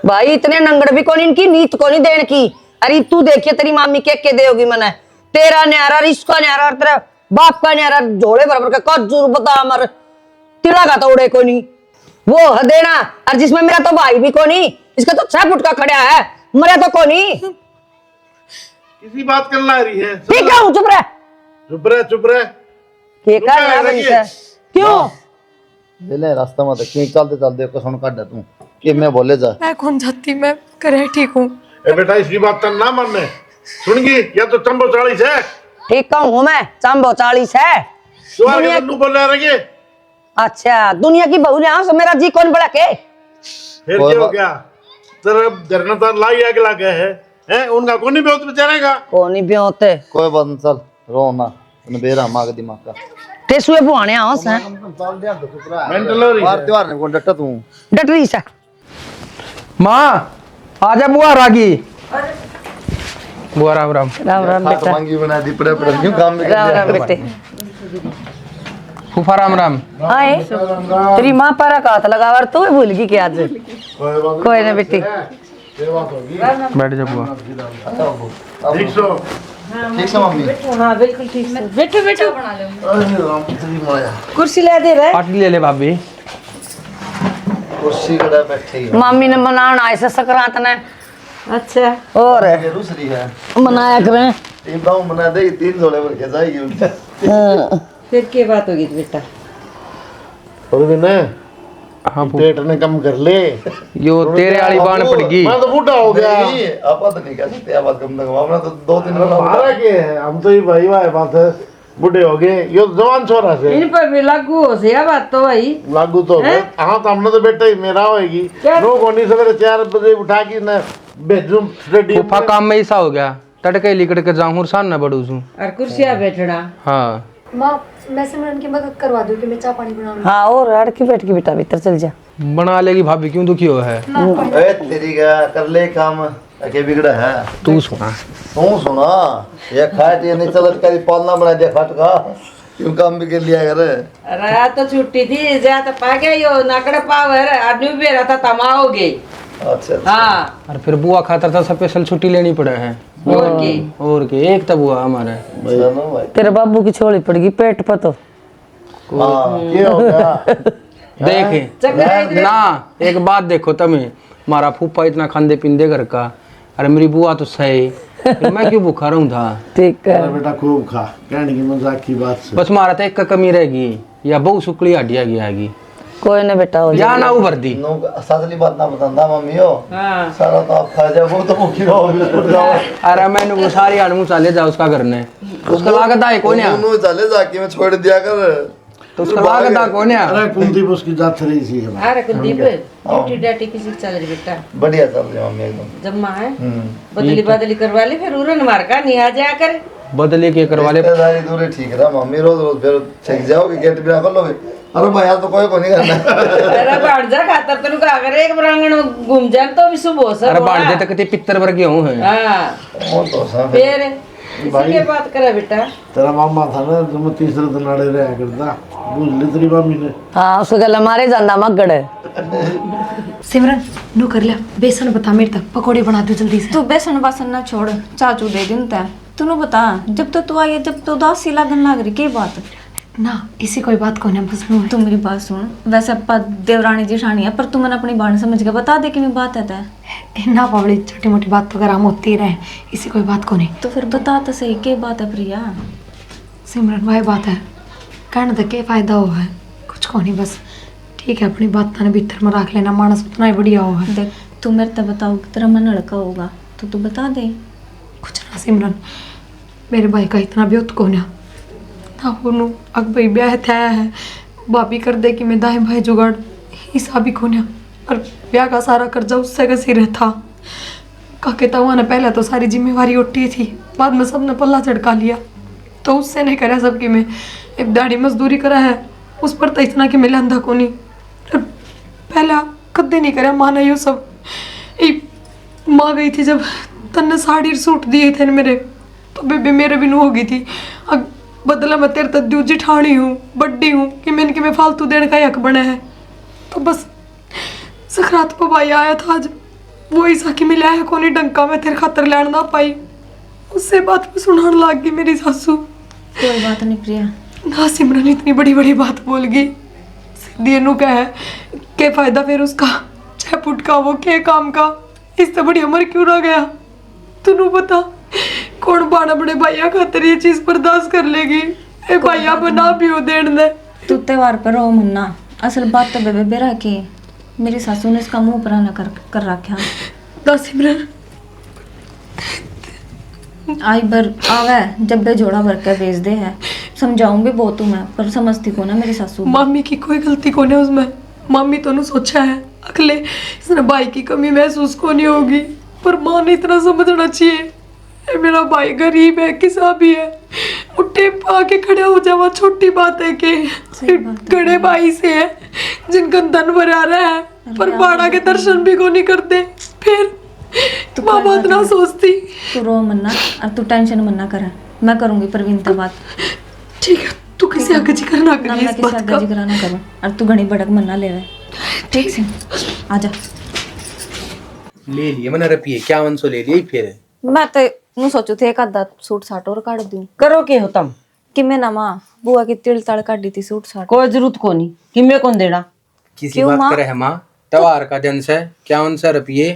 भाई, इतने नंगड़ भी कौन इनकी नीत को नहीं देने की। अरे तू देखिए तेरी मामी के देगी मने, तेरा न्यारा रिश्का न्यारा और तेरा बाप का न्यारा जोड़े बराबर का कजूर बदाम और तिला का तोड़े को नहीं वो है देना। और जिसमें मेरा तो भाई भी को नहीं, इसका तो 6 फुट का खड़ा है, मरे तो को नहीं। किसी बात कर ला रही है। ठीक है चुप रह चुप रहे चुप रहे। के कर रहा है इनसे? क्यों ले ले रास्ता में तो क्यों चलते चलते को सुन काट तू कि मैं बोले जा। मैं कौन जाती, मैं करे ठीक हूँ। ए बेटा इसकी बात तो ना मानने, सुनगी या तो चंबो 40 है। ठीक कहूँ मैं, चांबो 40 है। त्योहार के दिन बोल रहे हैं। अच्छा दुनिया की बहू ने मेरा जी कौन बड़ा के फिर क्या हो गया? तेरा घर तो लाई आग लगे है, है उनका कौन नहीं बहुत बेचारे का को नहीं ब्योते कोई बात नहीं, चल रो ना, तने बेरा माग दिमाग का ते सुए बुआने आस है मेंटल हो रही बार है त्योहार ने कौन डटा तू डटरी सा माँ आजा बुआ रागी। बुआ राम राम। राम राम हाथ बेटा, मांगी बना दी पड़े पड़े क्यों काम में राम राम बेटे। फूफा राम राम। आए तेरी माँ पारा का हाथ लगावर तू भूल गई क्या आज? कोई ना बेटी, बैठ जा बुआ। ठीक सो ठीक है मम्मी। हाँ बिल्कुल ठीक से बैठो बैठो, कुर्सी ले दे रहे। पार्टी ले ले भाभी। कुर्सी कड़ा बैठे ही मामी ने मनाना ऐसे सकरात ने। अच्छा और ये दूसरी है मनाया करें। तीन दाव बना दे, 3 जोड़े भर के जाएगी उनका। फिर क्या बात होगी बेटा? और भी ना हाँ पेट ने कम कर ले यो तेरे वाली बाण पड़गी। मैं तो बूढ़ा हो गया नहीं आप तो नहीं कह सकते, आप कम तक हमने तो 2-3 हमारा के है हम तो ये भाई भाई बात है बूढ़े हो गए यो जवान छोरा से इन पर भी लागू हो से बात तो भाई लागू तो हाँ तो हमने तो बेटा ही मेरा होएगी नो कोनी सवेरे 4 बजे उठा के ना भेजूं स्टेडियम फूफा काम में ऐसा हो गया तड़के लिकड़ के जाऊं सान ना बढ़ू छू। और कुर्सियां बैठना। हाँ माँ मैं सिमरन की मदद करवा दूँ कि मैं चाय पानी बनाऊँ। हाँ और हट के बैठ के बेटा भीतर चल जा। बना लेगी भाभी, क्यों दुखी हो है? ए तेरी का कर ले काम अके बिगड़ा है तू सुना तू सुना, ये खाट ये नहीं चलत करी पालना बना दिया खाट का क्यों काम भी कर लिया कर। अरे तो छुट्टी थी जा तो पा गया यो नाकड़ पावर आदमी भी रहा था तमा हो गई। अच्छा हाँ और फिर बुआ खातर था स्पेशल छुट्टी लेनी पड़े है। और के एक तब हुआ हमारे चलो भाई तेरे बाबू की छोड़ी पड़गी पेट पर तो। हाँ क्या हो गया देखे ना एक बात देखो तमें, हमारा फूफा इतना खांदे पींदे घर का, अरे मेरी बुआ तो सही, फिर मैं क्यों भूखा रहूं था? ठीक है अरे बेटा खूब खा, कहने की मजाक की बात से बस मारा था एक का कमी रहेगी या बहु सुकली हड्डिया गई कोई ना बेटा हो या ना उभर दी। नो असली बात ना बतांदा मम्मी हो सारा तो आप खा जाओ, वो तो भूखी रहोगे उठ जाओ। अरे मैंने वो सारी आलू चाले जा उसका करने उसका लागत आए कौन है? दोनों चले जाके मैं छोड़ दिया कर तो उसका लागत आ कौन है? अरे कुलदीप उसकी जात रही थी हमारी। अरे कुलदीप ड्यूटी डाटी किसी चल रही बेटा बढ़िया चल रही मम्मी एकदम जम्मा है बदली बदली करवा ली फिर उरन मार का नहीं आ जाया कर बदले के करवा ले। रिश्तेदारी दूरी ठीक रहा मम्मी, रोज रोज फिर चेक जाओगे गेट बिना कर लोगे। अरे भाई यार तो कोई को नहीं करना। अरे भांजा खातर तनु का अगर एक प्रांगण में घूम जाए तो भी शुभ हो सकता। अरे बांधे तक ते पित्तर वर्गे हूं है। हां वो तो सब फिर इसी के बात करे बेटा। तेरा मामा था ना जो मैं तीसरे दिन लड़े रहा करता, बुझ ली तेरी मम्मी ने। हाँ उसको गला मारे जाना मगड़ है। सिमरन नू कर लिया बेसन बता मेरे तक पकौड़े बना दो जल्दी से। तू बेसन बासन ना छोड़, चाचू दे दिन तै तूने बता जब तो तू आई जब तो उदासी लगन लग रही के बात ना इसी कोई बात को ना बस नू तू मेरी बात सुन। वैसे अपा देवरानी जेठानी है पर तू मैंने अपनी बात समझ के बता दे कि मैं बात है तै ना पावड़ी छोटी मोटी बात तो गराम होती ही रहे, इसी कोई बात को नहीं। तो फिर बता तो सही के बात है प्रिया। सिमरन भाई बात है कहने तक के फायदा हो है कुछ को नहीं, बस ठीक है अपनी बात थाने भीतर में रख लेना, मानस उतना ही बढ़िया हो है। देख तू मेरे तक बताओ तेरा मन लड़का होगा तो तू बता दे। कुछ ना सिमरन मेरे भाई का इतना भी को ना उन्हों अग भाई ब्याह था है भाभी कर दे कि मैं दाएं भाई जुगाड़ हिसाब भी खोना और ब्याह का सारा कर्जा उससे का सिर था। काके तवा ने पहले तो सारी जिम्मेवारी उठी थी, बाद में सबने पल्ला चढ़का लिया तो उससे नहीं करा सबकी मैं एक दाढ़ी मजदूरी करा है उस पर तो इतना कि मिला अंधा को नहीं पहला कदे नहीं करा माना ये सब। माँ गई थी जब तन्ने साड़ी सूट दिए थे मेरे तो बेबे मेरे भी नू हो गई थी। अब बदला मैं तेरे तक जिठानी हूँ बड्डी हूँ कि मैंने कि मैं फालतू देने का हक बना है तो बस सखरात पर भाई आया था आज वो ऐसा कि मिला है कोनी डंका मैं तेरे खातर लैन ना पाई उससे बात में सुनाने लग गई मेरी सासू। कोई बात नहीं प्रिया। ना सिमरन इतनी बड़ी बड़ी बात बोल गई सीधी नू कह है के फायदा फिर उसका चाहे पुट का वो के काम का इससे बड़ी उम्र क्यों रह गया तू बता कौन बाड़ा बड़े भैया खातर ये चीज बर्दाश्त कर लेगी। ए भैया बना भी हो देन दे तू त्योहार पर रो मन्ना असल बात तो बेबे बेरा की मेरी सासू ने इसका मुंह पराना कर रखा। ना सिमरन आई बर आवे जब बे जोड़ा भर के भेज दे है समझाऊंगी बहुत हूँ मैं पर समझती को ना मेरी सासू। मम्मी की कोई गलती को नहीं उसमें, मम्मी तो सोचा है अगले इसने भाई की कमी महसूस को नहीं होगी पर माँ ने इतना समझना चाहिए, ये मेरा भाई गरीब है, किसा भी है, उठे आके खड़ा हो जावा छोटी बात है कि गड़े भाई से है जिनका धन भरा रहा है, पर बाड़ा के दर्शन भी को नहीं करते। फिर माँ बात ना सोचती। तू रो मन्ना और तू टेंशन मन्ना कर, मैं करूंगी प्रवीण से बात। ठीक है, तू किसी आगे जिक्र ना ना करिए मैं इस किसी बात आगे का। जिक्र ना करूं और तू घनी भड़क मन्ना ले ठीक से। आजा ले लिए मैंने रुपये 5100 ले लिए फिर। मैं तो नु सोचू थे एक आधा सूट साट और काट दूं करो के हो तुम? कि मैं ना मां बुआ की तिल तड़ काट दी थी सूट साट। कोई जरूरत को नहीं कि मैं कौन देना। किसी क्यों बात माँ? करे है माँ, त्योहार का दिन से 5100 रुपये,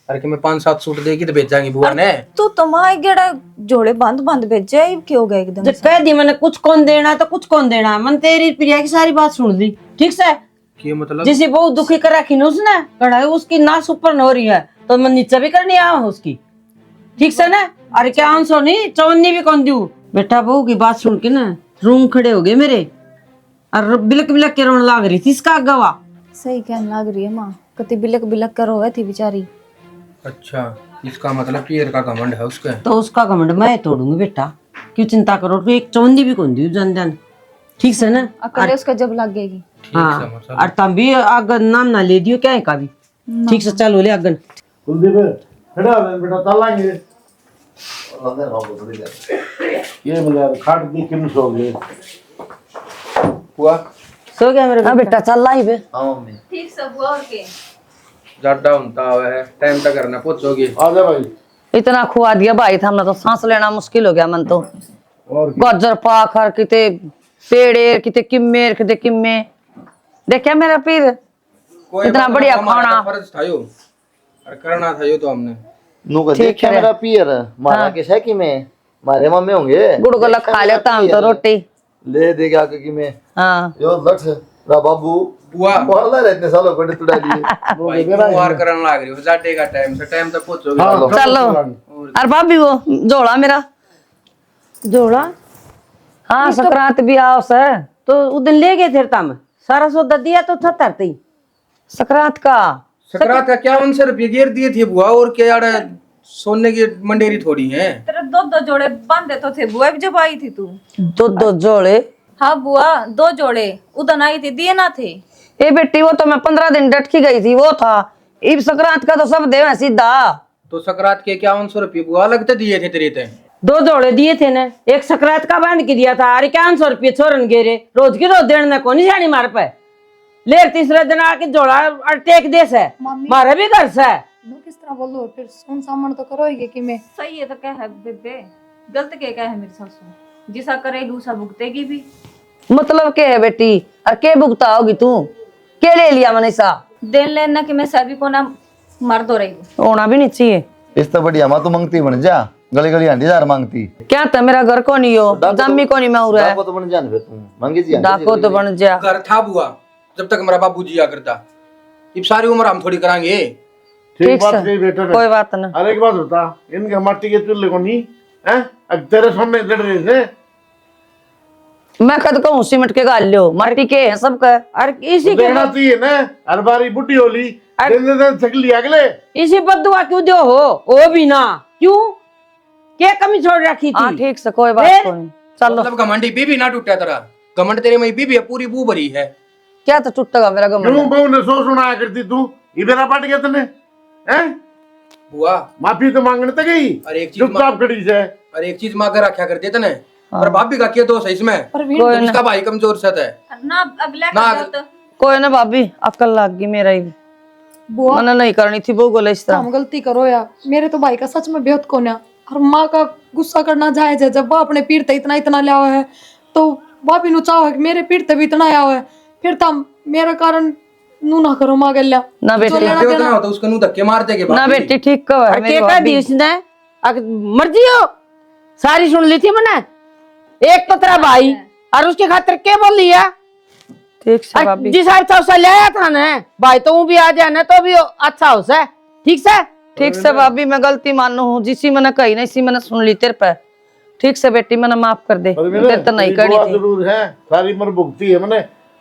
अरे कि मैं 5-7 सूट देगी तो भेजांगी बुआ ने। तू तो मां गेड़ा जोड़े बांध बांध भेजे ही क्यों गए एकदम जब कह दी मैंने कुछ कौन देना तो कुछ कौन देना, मन तेरी प्रिया की सारी बात सुन ली ठीक से। कि मतलब जिसे बहुत दुखी कर रखी ना उसने, कढ़ाई उसकी नाश ऊपर न हो रही है तो मैं नीचे भी करनी आवा उसकी, ठीक से ना। अरे क्या आंसो नहीं चवन्नी भी कौन दू। बेटा बहू की बात सुन के ना रूम खड़े हो गए मेरे, और बिलक बिलक के रोने लाग रही थी इसका गवा। सही कहने लग रही है मां, कति बिलक बिलक कर रोए थी बेचारी। अच्छा, इसका मतलब पीर का घमंड है उसके। तो उसका घमंड मैं तोड़ूंगी बेटा, क्यों चिंता करो, तो एक चवन्नी भी कौन दू जान जान, ठीक से ना। अकले उसका जब लग गएगी। हाँ और तब भी अगर नाम ना ले दियो क्या है का भी, ठीक से चलो ले अगन। कुलदीप खड़ा हो जा बेटा, चलाएंगे ये मतलब खाट दी किम सो गए हुआ सो गया मेरा बेटा, चल लाई बे। हाँ मम्मी। ठीक सब हुआ और के ज्यादा होता है टाइम तक करना पहुंचोगे। आ जा भाई। इतना खुआ दिया भाई था, हमने तो सांस लेना मुश्किल हो गया मन तो। और गाजर पाखर किते पेड़े किते किम्मेर किते किम्मे, देखा मेरा पीर कोई इतना बात बढ़िया नहीं, हमारा खाना। फर्ज था यो, और करना था यो तो हमने। नु का ठीक देखा है। मेरा पियर मारा के है कि मैं मारे मम्मी होंगे गुड़गुला खा लेता हम तो रोटी। ले दे के आके कि मैं हाँ यो लट रा बाबू बुआ बोला रे इतने सालों को तुड़ा लिए भाई वार करने लग रही हो, जाटे का टाइम से टाइम तक पहुंचोगे। चलो। और भाभी वो जोड़ा मेरा जोड़ा, हाँ संक्रांत भी आओ से तो उस दिन ले गए थे तम, सारा सौदा दिया तो था तरती संक्रांत का। सकरात का 5100 रुपये गिर दिए थे बुआ, और क्या यार सोने की मंडेरी थोड़ी है। तेरे दो जोड़े बांधे तो थे बुआ जब आई थी तू। दो जोड़े? हाँ बुआ 2 जोड़े उदन आई थी, दिए ना थे। ए बेटी वो तो मैं 15 दिन डटकी गई थी, वो था इब संक्रांत का तो सब दे सीधा। तो सकरात के 5100 रुपये बुआ अलग तो दिए थे तेरे ते। 2 जोड़े दिए थे ना, एक संक्रांत का बांध के दिया था, अरे 500 रुपये छोरन गेरे रोज की रोज देने को नहीं जानी मार पे। लेर तीसरे दिन आके जोड़ा और टेक दे से मारे भी घर से। किस तरह बोलो, फिर सुन सामन तो करोगे कि मैं। सही है तो क्या है बेबे, गलत क्या है मेरी सासू, जिसा करेगी उसा भुगतेगी भी। मतलब के है बेटी, और के भुगता होगी तू, के ले लिया मनीषा? देन लेना कि मैं सभी को ना मर दो रही हूँ। होना भी नहीं चाहिए। इस तो बढ़िया मां तू मांगती बन जा, गली गली आंटी जार मांगती क्या था मेरा घर को नहीं हो, जम्मी को नहीं मैं उड़ा है। डाको तो बन जान फिर तू मांगी जी डाको तो बन जा। घर था बुआ जब तक हमारा बाबू जिया करता, अब सारी उम्र हम थोड़ी कराएंगे। ठीक बात कही बेटा ने। कोई बात ना। अरे एक बात बता, इनके माटी के चूल्हे को नहीं है, अब तेरे सामने लड़ रहे थे। मैं कद कहूँ सीमेंट के गाल लो, माटी के है सबका। अरे इसी के देखना चाहिए ना, हर बारी बुढ़ी होली दिन छकली अगले इसी बदुआ क्यों दो हो, वो भी ना क्यों, क्या कमी छोड़ रखी थी? हाँ ठीक से कोई बात को नहीं, चलो। मतलब घमंडी बीबी ना टूटा तेरा, घमंड तेरे में बीबी है पूरी बू भरी है। क्या तो टूटेगा मेरा घमंड? क्यों बहू ने सो सुनाया करती तू, इधर पट गया तने हैं? बुआ माफी तो मांगने तक गई, और एक चीज चुपचाप खड़ी से। और एक चीज मांग रखा कर देते ने, और भाभी का क्या दोष है इसमें? कोई इसका भाई कमजोर सा है ना अगला ना। कोई ना भाभी, अकल लग गई मेरा ही, बुआ मना नहीं करनी थी वो गोले इस तरह। हम गलती करो या, मेरे तो भाई का सच में बेहद कोना, और माँ का गुस्सा करना जायज है। जब वो अपने पीर ते इतना इतना लिया हुआ है तो भाभी नु चाहो है कि मेरे पीर ते भी इतना आया हुआ है, फिर तम मेरा कारण नू ना करो माँ गल्या ना बेटी, उतना होता उसको नु धक्के मार देगे ना बेटी ठीक कहो है मेरी भाभी। उसने मर्जी हो सारी सुन ली थी मैंने, एक तो तेरा भाई और उसके खातिर क्या बोल लिया? ठीक से भाभी, जिस अच्छा उसे ले आया था ना भाई, तो वो भी आ जाए ना तो भी अच्छा हो से, ठीक से। ठीक से भाभी, मैं गलती मानू हूँ, जिसी मैंने कही ना इसी मैंने सुन ली तेरे पे। ठीक से बेटी, मैंने माफ कर दे, तेरे तो नहीं करनी थी। जरूर है, सारी उम्र भुगती है मैंने,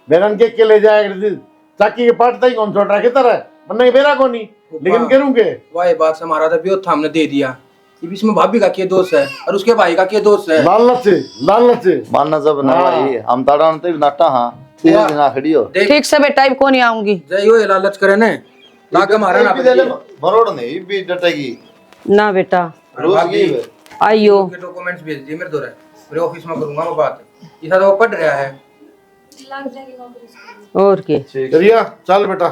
बेरन के ले जाया करती, ताकि ये पाटता ही कौन छोटा के तरह, मैंने बेरा को नहीं लेकिन करूँगे वही बात से हमारा तो ब्योत था, हमने दे दिया। ये भी इसमें भाभी का क्या दोष है और उसके भाई का क्या दोष है? लालच से मानना जब ना भाई हम ताड़ा ते नाटा हां तीन दिन आ खड़ी हो ठीक से बेटा अब कौन आऊंगी जय यो ये लालच करे ने लाग हमारा ना मरोड़ नहीं भी डटेगी ना बेटा रोज की आइयो के डॉक्यूमेंट्स भेज दिए मेरे दोरे, मेरे ऑफिस में करूंगा मैं बात। ये तो वो पढ़ रहा है। और के रिया चल बेटा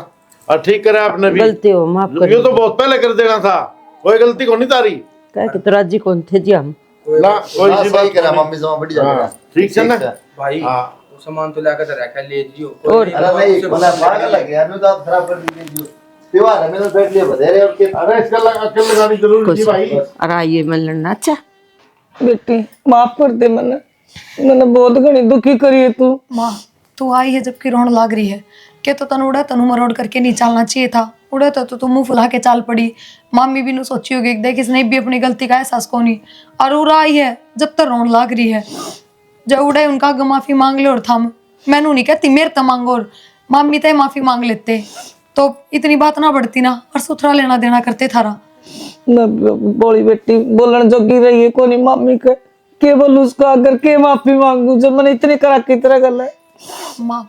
और ठीक करे आपने भी। गलती हो माफ कर ये तो बहुत पहले कर देना था, कोई गलती को नहीं तारी कह के तो राजी कौन थे जी हम ना कोई ना सी सही बात करा मम्मी जमा बढ़िया हाँ, करा ठीक है ना भाई। हाँ। वो सामान तो लाकर तो रखा ले जियो। और अरे नहीं बोला पागल लग गया नु दांत खराब कर दीजिए जो त्योहार है मेरे बैठ लिए बधेरे और के अरे इसका अकल लगानी जरूरी थी भाई। अरे आइए मिलना अच्छा बेटी माफ कर दे मैंने बहुत घनी दुखी करी है तू माँ तू आई है जबकि रोन लाग रही है के तो तनु उड़ा तनु मरोड़ करके नहीं चलना चाहिए था। उड़ा तो तू मुंह फुला के चाल पड़ी। मामी भी नु सोची होगी देख इसने भी अपनी गलती का एहसास को नहीं और उड़ा आई है जब तक रोन लाग रही है। जब उड़े उनका आगे माफी मांग ले और थम मैनू नहीं कहती मेरे तो मांगो और मामी ते माफी मांग लेते तो इतनी बात ना बढ़ती ना और सुथरा लेना देना करते थारा। बोली बेटी बोलने जोगी रही है कोनी मामी के बोल उसको अगर के माफी मांगू जब मैंने इतनी करा की तरह गल है। माँ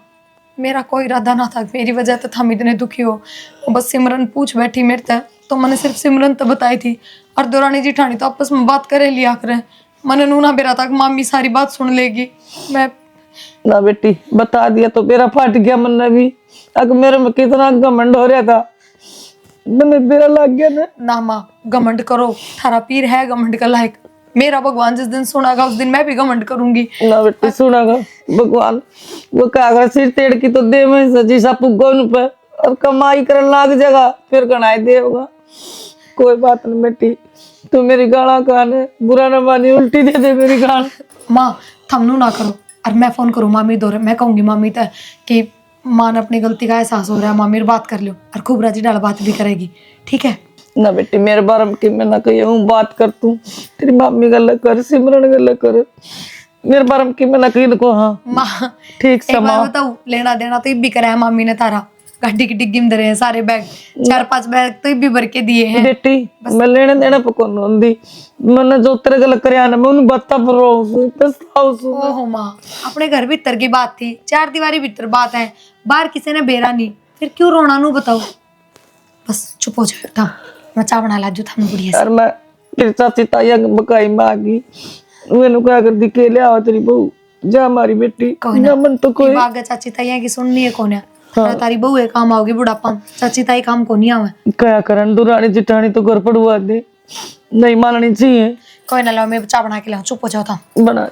मेरा कोई इरादा ना था मेरी वजह तो हम इतने दुखी हो। वो बस सिमरन पूछ बैठी मेरे तक तो मैंने सिर्फ सिमरन तो बताई थी और दौरानी जिठानी तो आपस में बात करे लिया करें। मैंने नूना बेरा तक मामी सारी बात सुन लेगी। मैं ना बेटी बता दिया तो मेरा फट गया मन भी अगर मेरे में कितना घमंड हो रहा था मैंने मेरा लग गया ना माँ घमंड करो थारा पीर है घमंड का लायक। मेरा भगवान जिस दिन सुनागा उस दिन मैं भी घमंड करूंगी। ना बेटी सुनागा भगवान वो कागज सिर तेड़ की तो दे में सजी सा पुगोन पे और कमाई कर लाग जगह फिर गणाई देगा। कोई बात नहीं बेटी तू मेरी गाला काने बुरा न मानी उल्टी दे दे मेरी गाल। माँ थमनू ना करो और मैं फोन करूँ मामी दौरे मैं कहूंगी मामी तक कि माँ ने अपनी गलती का एहसास हो रहा है मामी बात कर लो और खूब राजी डाल बात भी करेगी ठीक है। ना बेटी मेरे बारे में कि मैं ना कही हूँ बात कर तू तेरी मम्मी गल कर सिमरन गल कर मेरे बारे में कि मैं ना कही को हाँ माँ ठीक से एक बार माँ बताऊँ लेना देना तो भी करा है मामी ने तारा गाड़ी की डिग्गी में धरे हैं सारे बैग 4-5 बैग तो भी भर के दिए हैं। बेटी मैं लेने देना पकोन होंदी मैंने जो तेरे गल कर मैं उन्हें बता पर ओहो माँ अपने घर भीतर की बात थी 4 दीवारी भीतर बात है बाहर किसी ने बेरा नहीं फिर क्यों रोना नू बताओ। बस चुप हो जाओ था मैं चाय बना लाजू था बढ़िया से। यार मैं तेरी चाची ताया बकाई मांगी मैंने क्या कर दी के लिया तेरी बहू जा हमारी बेटी कोई ना ना मन तो कोई आगे चाची ताई की सुननी है कौन है तारी बहू है काम आओगी बुढ़ापा चाची ताई काम को नहीं आवे क्या करन दुरानी जिठानी तो घर पड़वा दे नहीं माननी चाहिए। कोई ना लो मैं चाय बना के लाऊं चुप हो जाओ था बना